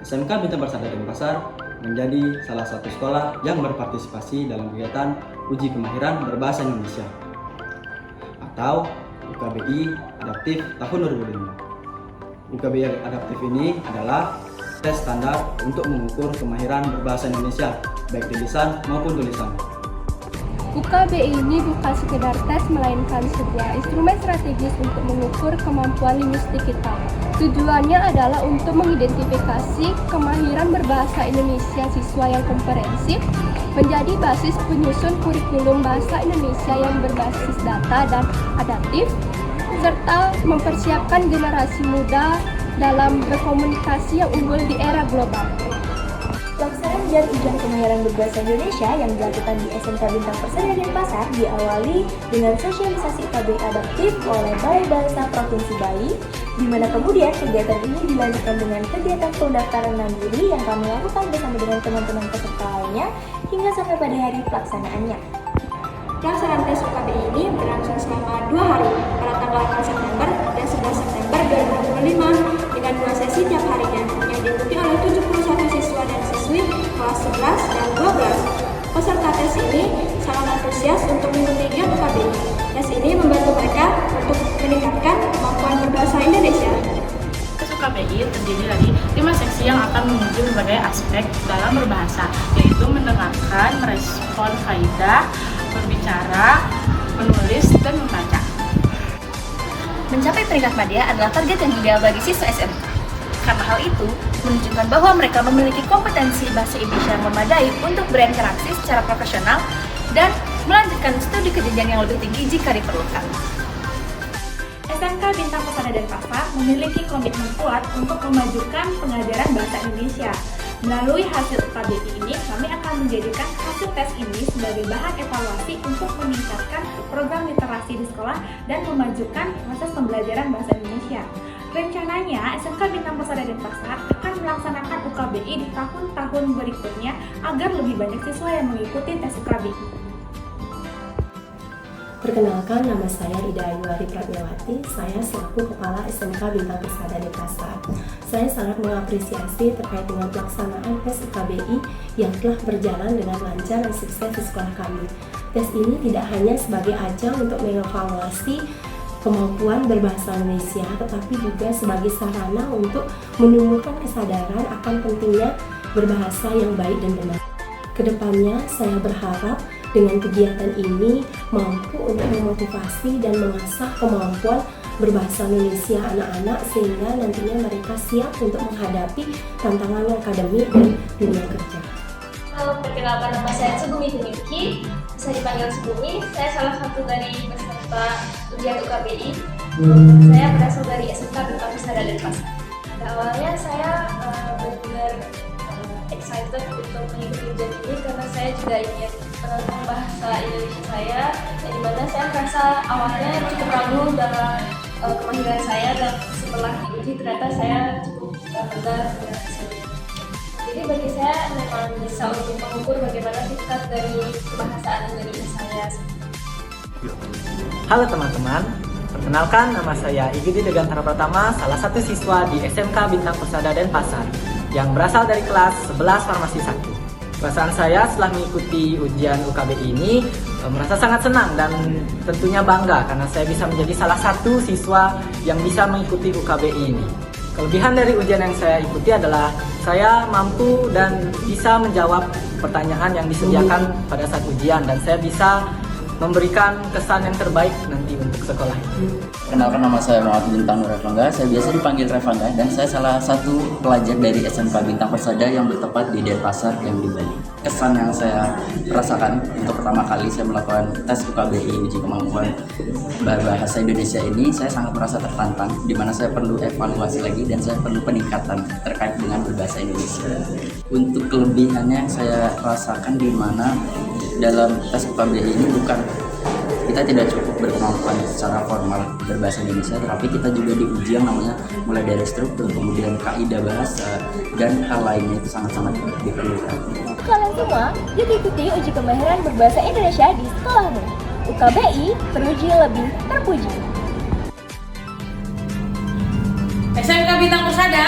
SMK Bintang Persada Denpasar menjadi salah satu sekolah yang berpartisipasi dalam kegiatan uji kemahiran berbahasa Indonesia atau UKBI Adaptif tahun 2005. UKBI Adaptif ini adalah tes standar untuk mengukur kemahiran berbahasa Indonesia, baik di lisan maupun tulisan. UKBI ini bukan sekedar tes, melainkan sebuah instrumen strategis untuk mengukur kemampuan linguistik kita. Tujuannya adalah untuk mengidentifikasi kemahiran berbahasa Indonesia siswa yang komprehensif, menjadi basis penyusun kurikulum bahasa Indonesia yang berbasis data dan adaptif, serta mempersiapkan generasi muda dalam berkomunikasi yang unggul di era global. Pelaksanaan ujian kemahiran berbahasa Indonesia yang dilakukan di SMK Bintang Persada Denpasar diawali dengan sosialisasi UKBI Adaptif oleh Balai Bahasa Provinsi Bali, di mana kemudian kegiatan ini dilanjutkan dengan kegiatan pendaftaran mandiri yang kami lakukan bersama dengan teman-teman peserta lainnya hingga sampai pada hari pelaksanaannya. Pelaksanaan tes UKBI ini berlangsung selama 2 hari pada tanggal 8 September dan 11 September 2025 dengan 2 sesi tiap harinya yang diikuti oleh 71 siswa dan siswi kelas 11 dan 12. Peserta tes ini sangat antusias untuk mengikuti kegiatan UKBI. Tes ini membantu mereka untuk meningkatkan kemampuan berbahasa Indonesia. Tes UKBI terdiri dari 5 seksi yang akan menguji berbagai aspek dalam berbahasa, yaitu mendengarkan, merespon kaidah, berbicara, menulis, dan membaca. Mencapai peringkat madya adalah target yang ideal bagi siswa SMK. Karena hal itu menunjukkan bahwa mereka memiliki kompetensi bahasa Indonesia yang memadai untuk berinteraksi secara profesional dan melanjutkan studi ke jenjang yang lebih tinggi jika diperlukan. SMK Bintang Persada Denpasar memiliki komitmen kuat untuk memajukan pengajaran bahasa Indonesia. Melalui hasil UKBI ini, kami akan menjadikan hasil tes ini sebagai bahan evaluasi untuk meningkatkan program literasi di sekolah dan memajukan proses pembelajaran bahasa Indonesia. Rencananya, SMK Bintang Persada Denpasar akan melaksanakan UKBI di tahun-tahun berikutnya agar lebih banyak siswa yang mengikuti tes UKBI. Perkenalkan, nama saya Ida Ayuari Pratnyawati. Saya selaku Kepala SMK Bintang Persada Denpasar. Saya sangat mengapresiasi terkait dengan pelaksanaan tes UKBI yang telah berjalan dengan lancar dan sukses di sekolah kami. Tes ini tidak hanya sebagai ajang untuk mengevaluasi kemampuan berbahasa Indonesia, tetapi juga sebagai sarana untuk menumbuhkan kesadaran akan pentingnya berbahasa yang baik dan benar. Kedepannya, saya berharap dengan kegiatan ini mampu untuk memotivasi dan mengasah kemampuan berbahasa Indonesia anak-anak sehingga nantinya mereka siap untuk menghadapi tantangan akademik dan dunia kerja. Perkenalkan, nama saya Sugumi Kumiki, bisa dipanggil Sugumi. Saya salah satu dari peserta ujian UKBI. Saya berasal dari SMK Bintang Persada Denpasar. Awalnya saya benar-benar excited untuk mengikuti ujian ini karena saya juga ingin menantang bahasa Indonesia saya, yang dimana saya merasa awalnya cukup ragu dalam kemahiran saya, dan setelah diuji ternyata saya cukup benar dengan hasilnya. Jadi bagi saya memang bisa untuk mengukur bagaimana tingkat dari kebahasaan Indonesia saya. Halo teman-teman, perkenalkan nama saya Igede Degantara Pratama, salah satu siswa di SMK Bintang Persada Denpasar yang berasal dari kelas 11 Farmasi 1. Perasaan saya setelah mengikuti ujian UKBI ini merasa sangat senang dan tentunya bangga karena saya bisa menjadi salah satu siswa yang bisa mengikuti UKBI ini. Kelebihan dari ujian yang saya ikuti adalah saya mampu dan bisa menjawab pertanyaan yang disediakan pada saat ujian, dan saya bisa memberikan kesan yang terbaik nanti untuk sekolah ini. Kenalkan, nama saya Muhammad Bintang Nur Revangga. Saya biasa dipanggil Revangga dan saya salah satu pelajar dari SMK Bintang Persada yang bertempat di Denpasar yang di Bali. Kesan yang saya rasakan untuk pertama kali saya melakukan tes UKBI uji kemampuan berbahasa Indonesia ini, saya sangat merasa tertantang, di mana saya perlu evaluasi lagi dan saya perlu peningkatan terkait dengan berbahasa Indonesia. Untuk kelebihannya saya rasakan di mana dalam tes UKBI ini bukan kita tidak cukup berkemampuan secara formal berbahasa Indonesia, tetapi kita juga diuji yang namanya mulai dari struktur, kemudian kaidah bahasa, dan hal lainnya itu sangat-sangat diperlukan. Kalian semua yuk ikuti uji kemahiran berbahasa Indonesia di sekolahmu. UKBI teruji lebih terpuji. SMK Bintang Persada,